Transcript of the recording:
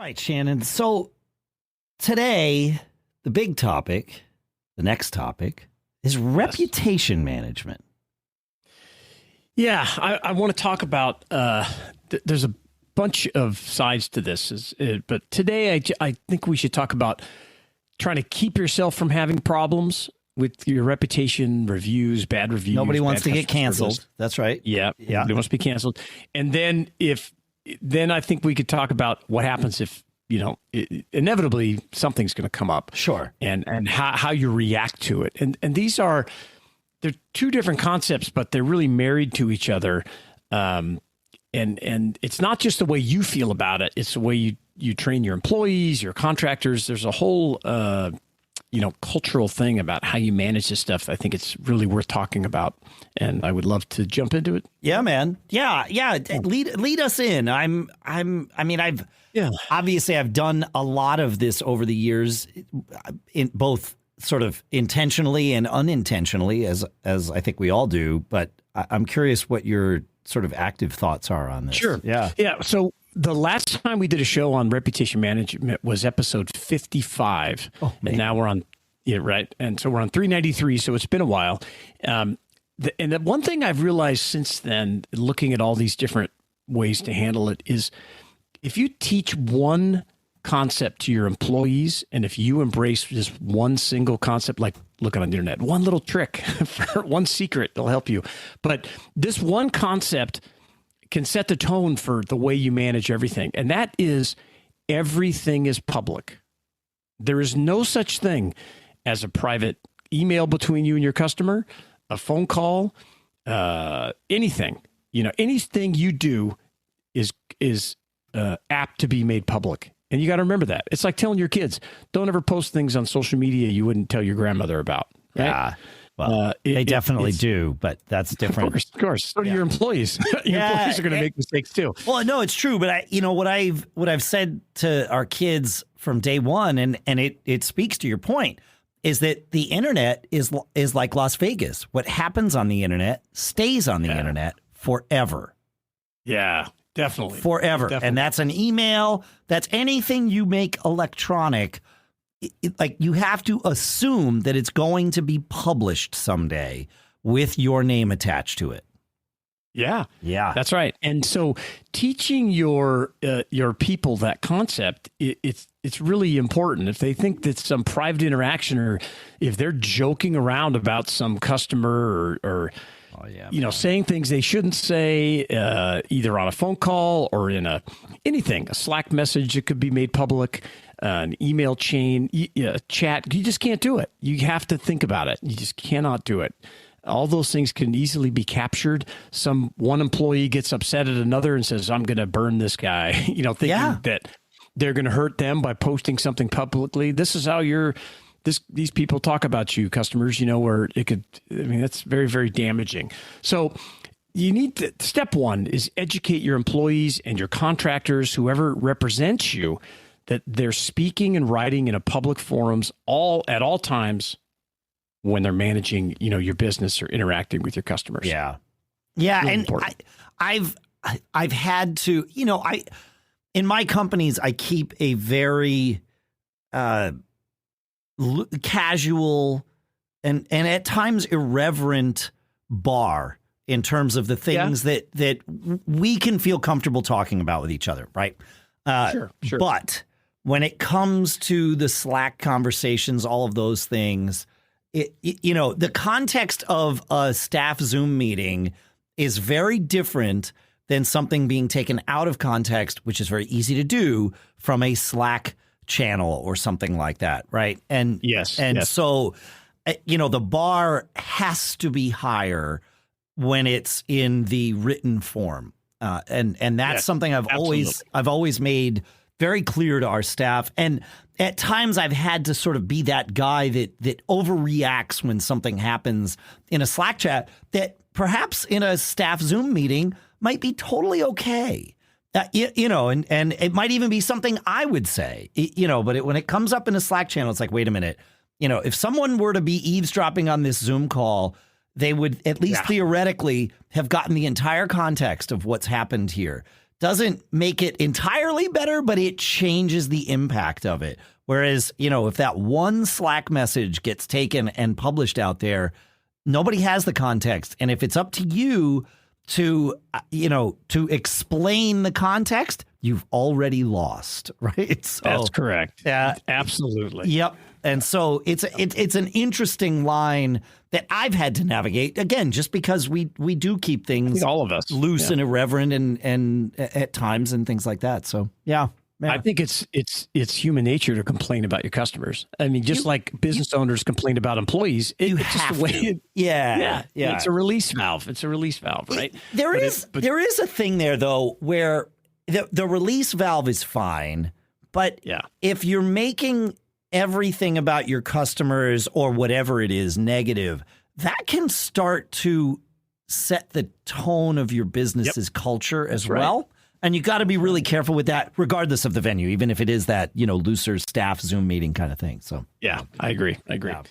right, Shannon. So today, the big topic, the next topic, is reputation management. Yeah, I want to talk about, there's a bunch of sides to this, but today I think we should talk about trying to keep yourself from having problems with your reputation, reviews, bad reviews. Nobody wants to get canceled. Service. That's right. Yeah, nobody wants to be canceled. And then then I think we could talk about what happens if, inevitably something's going to come up. Sure. And how you react to it. And they're two different concepts, but they're really married to each other. And it's not just the way you feel about it. It's the way you train your employees, your contractors. There's a whole, cultural thing about how you manage this stuff. I think it's really worth talking about, and I would love to jump into it. Yeah, man. Yeah. Lead us in. Obviously I've done a lot of this over the years, in both sort of intentionally and unintentionally, as I think we all do. But I'm curious what your sort of active thoughts are on this. Sure. Yeah. So the last time we did a show on reputation management was episode 55. Oh, man. And now we're on, right. And so we're on 393. So it's been a while. And the one thing I've realized since then, looking at all these different ways to handle it, is if you teach one concept to your employees, and if you embrace just one single concept, like looking on the internet, one little trick, one secret, it'll help you. But this one concept can set the tone for the way you manage everything. And that is, everything is public. There is no such thing as a private email between you and your customer, a phone call, anything. Anything you do is apt to be made public. And you got to remember that. It's like telling your kids, don't ever post things on social media you wouldn't tell your grandmother about. Right? Yeah. Well, they definitely do, but that's different. Of course. So do your employees. Your employees are going to make mistakes too. Well, no, it's true. But what I've said to our kids from day one, and it speaks to your point, is that the internet is like Las Vegas. What happens on the internet stays on the internet forever. Yeah, definitely. Forever. Definitely. And that's an email. That's anything you make electronic. Like, you have to assume that it's going to be published someday with your name attached to it. Yeah, that's right. And so, teaching your people that concept, it's really important. If they think that some private interaction, or if they're joking around about some customer or saying ththings they shouldn't say, either on a phone call or in a Slack message that could be made public, an email chain, a chat, you just can't do it. You have to think about it. You just cannot do it. All those things can easily be captured. One employee gets upset at another and says, I'm going to burn this guy, thinking that they're going to hurt them by posting something publicly. This is how these people talk about you, customers, where that's very, very damaging. So you need to, step one is educate your employees and your contractors, whoever represents you, that they're speaking and writing in a public forums at all times when they're managing, your business or interacting with your customers. Yeah. Really and important. I've had to, in my companies, I keep a very casual and at times irreverent bar in terms of the things that we can feel comfortable talking about with each other, right? Sure. But when it comes to the Slack conversations, all of those things, the context of a staff Zoom meeting is very different than something being taken out of context, which is very easy to do from a Slack channel or something like that, right? And so, the bar has to be higher when it's in the written form, and that's something I've always made very clear to our staff. And at times I've had to sort of be that guy that overreacts when something happens in a Slack chat that perhaps in a staff Zoom meeting might be totally okay. And it might even be something I would say, but when it comes up in a Slack channel, it's like, wait a minute, if someone were to be eavesdropping on this Zoom call, they would at least theoretically have gotten the entire context of what's happened here. doesn't make it entirely better, but it changes the impact of it. Whereas, if that one Slack message gets taken and published out there, nobody has the context. And if it's up to you to explain the context, you've already lost, right? So, that's correct. Yeah, absolutely. Yep. And so it's an interesting line that I've had to navigate, again, just because we do keep things, all of us, loose and irreverent and at times and things like that. So, yeah. I think it's human nature to complain about your customers. I mean, just like business owners complain about employees, it's just the way. Yeah. It's a release valve. It's a release valve, right? There is a thing there though where the release valve is fine, but if you're making everything about your customers or whatever it is negative, that can start to set the tone of your business's culture as well. And you got to be really careful with that, regardless of the venue, even if it is that, looser staff Zoom meeting kind of thing. So, yeah, I agree. Yeah.